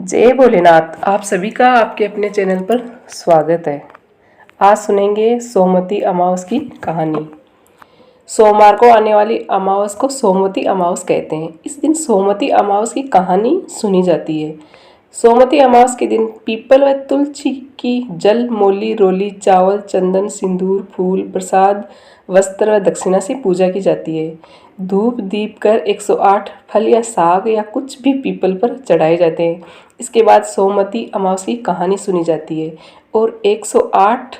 जय भोलेनाथ। आप सभी का आपके अपने चैनल पर स्वागत है। आज सुनेंगे सोमवती अमावस की कहानी। सोमवार को आने वाली अमावस को सोमवती अमावस कहते हैं। इस दिन सोमवती अमावस की कहानी सुनी जाती है। सोमवती अमावस के दिन पीपल व तुलसी की जल, मोली, रोली, चावल, चंदन, सिंदूर, फूल, प्रसाद, वस्त्र व दक्षिणा से पूजा की जाती है। धूप दीप कर 108 फल या साग या कुछ भी पीपल पर चढ़ाए जाते हैं। इसके बाद सोमवती अमावस की कहानी सुनी जाती है और 108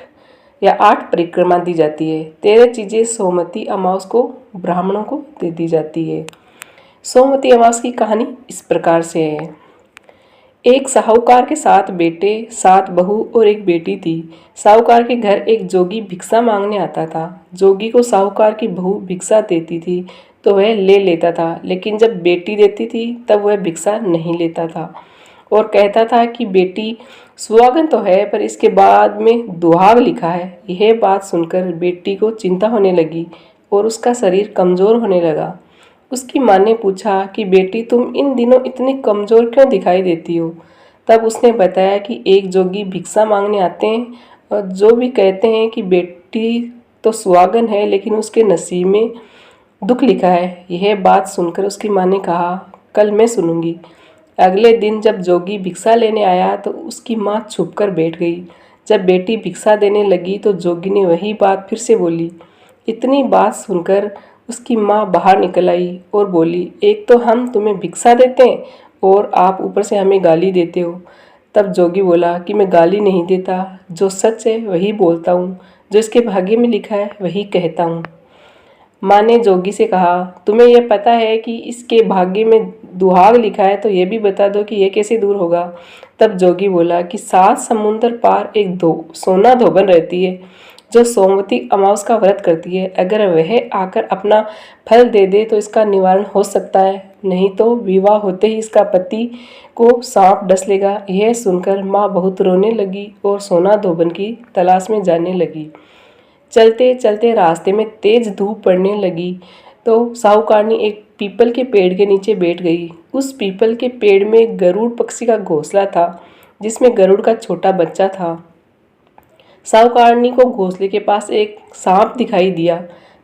या 8 परिक्रमा दी जाती है। 13 चीज़ें सोमवती अमावस को ब्राह्मणों को दे दी जाती है। सोमवती अमावस की कहानी इस प्रकार से है। एक साहूकार के 7 बेटे, 7 बहू और एक बेटी थी। साहूकार के घर एक जोगी भिक्षा मांगने आता था। जोगी को साहूकार की बहू भिक्षा देती थी तो वह ले लेता था, लेकिन जब बेटी देती थी तब वह भिक्षा नहीं लेता था और कहता था कि बेटी सुहागन तो है पर इसके बाद में दुहाग लिखा है। यह बात सुनकर बेटी को चिंता होने लगी और उसका शरीर कमज़ोर होने लगा। उसकी माँ ने पूछा कि बेटी तुम इन दिनों इतनी कमज़ोर क्यों दिखाई देती हो। तब उसने बताया कि एक जोगी भिक्षा मांगने आते हैं और जो भी कहते हैं कि बेटी तो सुहागन है लेकिन उसके नसीब में दुख लिखा है। यह बात सुनकर उसकी माँ ने कहा, कल मैं सुनूंगी। अगले दिन जब जोगी भिक्षा लेने आया तो उसकी माँ छुप कर बैठ गई। जब बेटी भिक्षा देने लगी तो जोगी ने वही बात फिर से बोली। इतनी बात सुनकर उसकी माँ बाहर निकल आई और बोली, एक तो हम तुम्हें भिक्षा देते हैं और आप ऊपर से हमें गाली देते हो। तब जोगी बोला कि मैं गाली नहीं देता, जो सच है वही बोलता हूँ, जो इसके भाग्य में लिखा है वही कहता हूँ। माँ ने जोगी से कहा, तुम्हें यह पता है कि इसके भाग्य में दुहाग लिखा है, तो यह भी बता दो कि यह कैसे दूर होगा। तब जोगी बोला कि 7 समुंदर पार एक सोना धोबन रहती है जो सोमवती अमावस का व्रत करती है। अगर वह आकर अपना फल दे दे तो इसका निवारण हो सकता है, नहीं तो विवाह होते ही इसका पति को सांप डस लेगा। यह सुनकर माँ बहुत रोने लगी और सोना धोबन की तलाश में जाने लगी। चलते चलते रास्ते में तेज धूप पड़ने लगी तो साहूकारनी एक पीपल के पेड़ के नीचे बैठ गई। उस पीपल के पेड़ में गरुड़ पक्षी का घोंसला था जिसमें गरुड़ का छोटा बच्चा था। साहूकारनी को घोंसले के पास एक सांप दिखाई दिया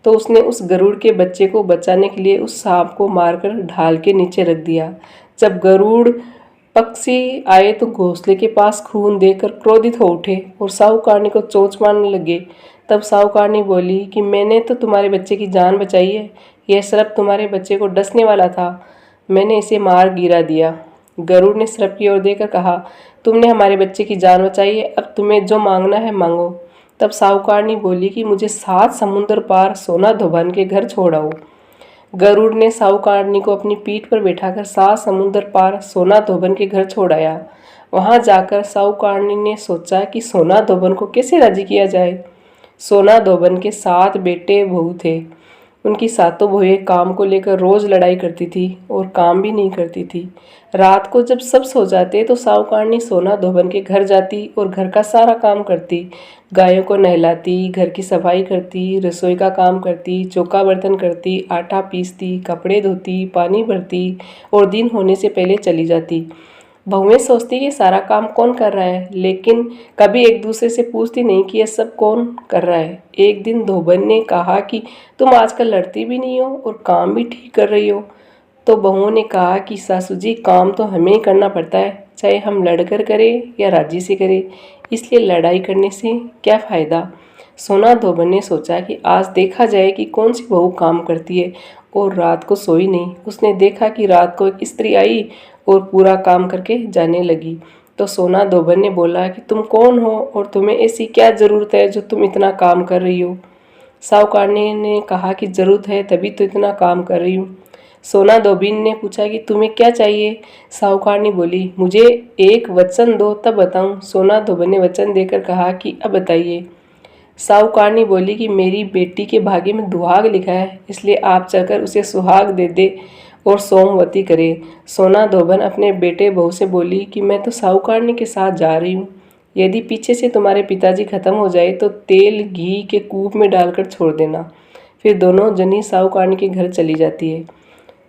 तो उसने उस गरुड़ के बच्चे को बचाने के लिए उस सांप को मारकर ढाल के नीचे रख दिया। जब गरुड़ पक्षी आए तो घोंसले के पास खून देखकर क्रोधित हो उठे और साहूकारनी को चोंच मारने लगे। तब साहूकारनी बोली कि मैंने तो तुम्हारे बच्चे की जान बचाई है, यह सर्प तुम्हारे बच्चे को डसने वाला था, मैंने इसे मार गिरा दिया। गरुड़ ने सर्प की ओर देखकर कहा, तुमने हमारे बच्चे की जान बचाई है, अब तुम्हें जो मांगना है मांगो। तब साहूकारनी बोली कि मुझे 7 समुंदर पार सोना धोबन के घर छोड़ाओ। गरुड़ ने साहूकारनी को अपनी पीठ पर बैठाकर 7 समुंदर पार सोना धोबन के घर छोड़ाया। वहां जाकर साहूकारनी ने सोचा कि सोना धोबन को कैसे राजी किया जाए। सोना धोबन के 7 बेटे बहू थे। उनकी सातों बहुएं काम को लेकर रोज लड़ाई करती थी और काम भी नहीं करती थी। रात को जब सब सो जाते तो साहूकारनी सोना धोबन के घर जाती और घर का सारा काम करती। गायों को नहलाती, घर की सफाई करती, रसोई का काम करती, चौका बर्तन करती, आटा पीसती, कपड़े धोती, पानी भरती और दिन होने से पहले चली जाती। बहुएं सोचती ये सारा काम कौन कर रहा है, लेकिन कभी एक दूसरे से पूछती नहीं कि यह सब कौन कर रहा है। एक दिन धोबन ने कहा कि तुम आजकल लड़ती भी नहीं हो और काम भी ठीक कर रही हो। तो बहुओं ने कहा कि सासू जी, काम तो हमें ही करना पड़ता है, चाहे हम लड़कर करें या राजी से करें, इसलिए लड़ाई करने से क्या फ़ायदा। सोना धोबन ने सोचा कि आज देखा जाए कि कौन सी बहू काम करती है और रात को सोई नहीं। उसने देखा कि रात को एक स्त्री आई और पूरा काम करके जाने लगी। तो सोना धोबन ने बोला कि तुम कौन हो और तुम्हें ऐसी क्या ज़रूरत है जो तुम इतना काम कर रही हो। साहूकारनी ने कहा कि ज़रूरत है तभी तो इतना काम कर रही हूँ। सोना धोबिन ने पूछा कि तुम्हें क्या चाहिए। साहूकारनी बोली, मुझे एक वचन दो तब बताऊँ। सोना धोबन ने वचन देकर कहा कि अब बताइए। साहूकारनी बोली कि मेरी बेटी के भाग्य में दुहाग लिखा है, इसलिए आप चलकर उसे सुहाग दे दे और सोमवती करे। सोना धोबन अपने बेटे बहू से बोली कि मैं तो साहूकारनी के साथ जा रही हूँ, यदि पीछे से तुम्हारे पिताजी खत्म हो जाए तो तेल घी के कूप में डालकर छोड़ देना। फिर दोनों जनी साहूकारनी के घर चली जाती है।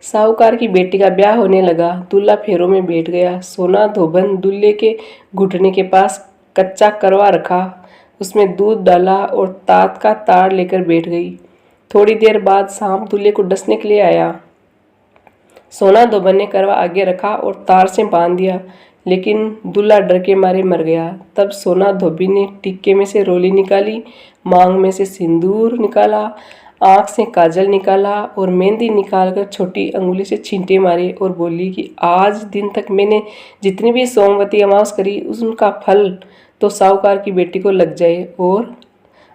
साहूकार की बेटी का ब्याह होने लगा। दूल्हा फेरों में बैठ गया। सोना धोबन दूल्हे के घुटने के पास कच्चा करवा रखा, उसमें दूध डाला और तात का तार लेकर बैठ गई। थोड़ी देर बाद सांप दूल्हे को डसने के लिए आया। सोना धोबन ने करवा आगे रखा और तार से बांध दिया, लेकिन दूल्हा डर के मारे मर गया। तब सोना धोबी ने टिक्के में से रोली निकाली, मांग में से सिंदूर निकाला, आँख से काजल निकाला और मेहंदी निकालकर छोटी अंगुली से छींटे मारे और बोली कि आज दिन तक मैंने जितनी भी सोमवती अमावस करी उनका फल तो साहूकार की बेटी को लग जाए, और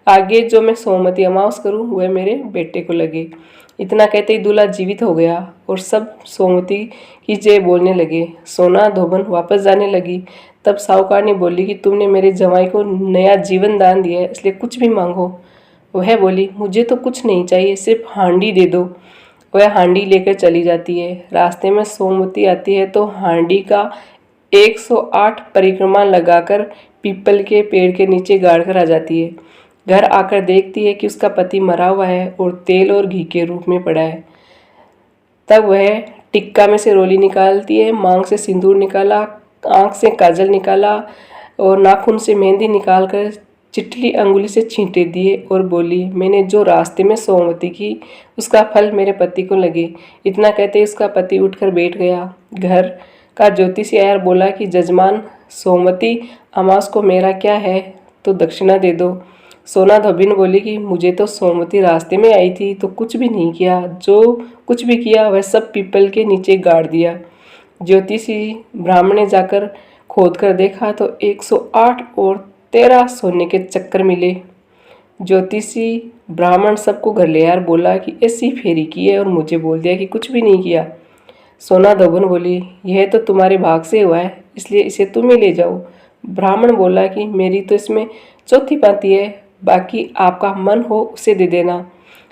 आगे जो मैं सोमवती अमावस करूं वह मेरे बेटे को लगे। इतना कहते ही दूल्हा जीवित हो गया और सब सोमवती की जय बोलने लगे। सोना धोबन वापस जाने लगी। तब साहूकार ने बोली कि तुमने मेरे जवाई को नया जीवन दान दिया है, इसलिए कुछ भी मांगो। वह बोली मुझे तो कुछ नहीं चाहिए, सिर्फ हांडी दे दो। वह हांडी लेकर चली जाती है। रास्ते में सोमवती आती है तो हांडी का 108 परिक्रमा लगाकर पीपल के पेड़ के नीचे गाड़ कर आ जाती है। घर आकर देखती है कि उसका पति मरा हुआ है और तेल और घी के रूप में पड़ा है। तब वह टिक्का में से रोली निकालती है, मांग से सिंदूर निकाला, आँख से काजल निकाला और नाखून से मेहंदी निकालकर चिटली अंगुली से छींटे दिए और बोली मैंने जो रास्ते में सोमवती की उसका फल मेरे पति को लगे। इतना कहते ही उसका पति उठकर बैठ गया। घर का ज्योतिषी आया बोला कि जजमान, सोमवती अमावस को मेरा क्या है तो दक्षिणा दे दो। सोना धोबिन बोली कि मुझे तो सोमवती रास्ते में आई थी तो कुछ भी नहीं किया, जो कुछ भी किया वह सब पीपल के नीचे गाड़ दिया। ज्योतिषी ब्राह्मण ने जाकर खोद कर देखा तो 108 और 13 सोने के चक्कर मिले। ज्योतिषी ब्राह्मण सबको घर ले यार बोला कि ऐसी फेरी की है और मुझे बोल दिया कि कुछ भी नहीं किया। सोना धोबन बोली यह तो तुम्हारे भाग से हुआ है, इसलिए इसे तुम ही ले जाओ। ब्राह्मण बोला कि मेरी तो इसमें चौथी पाती है, बाकी आपका मन हो उसे दे देना।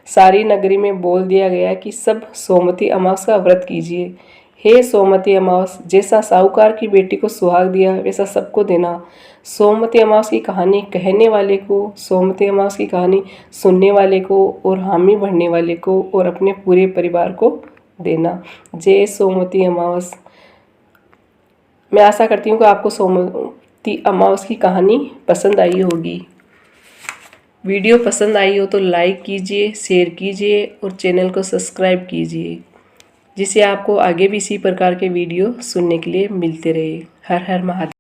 सारी नगरी में बोल दिया गया कि सब सोमवती अमावस का व्रत कीजिए। हे सोमवती अमावस, जैसा साहूकार की बेटी को सुहाग दिया वैसा सबको देना। सोमवती अमावस की कहानी कहने वाले को, सोमवती अमावस की कहानी सुनने वाले को और हामी भरने वाले को और अपने पूरे परिवार को देना। जय सोमवती अमावस। मैं आशा करती हूँ कि आपको सोमवती अमावस की कहानी पसंद आई होगी। वीडियो पसंद आई हो तो लाइक कीजिए, शेयर कीजिए और चैनल को सब्सक्राइब कीजिए, जिससे आपको आगे भी इसी प्रकार के वीडियो सुनने के लिए मिलते रहे। हर हर महादेव।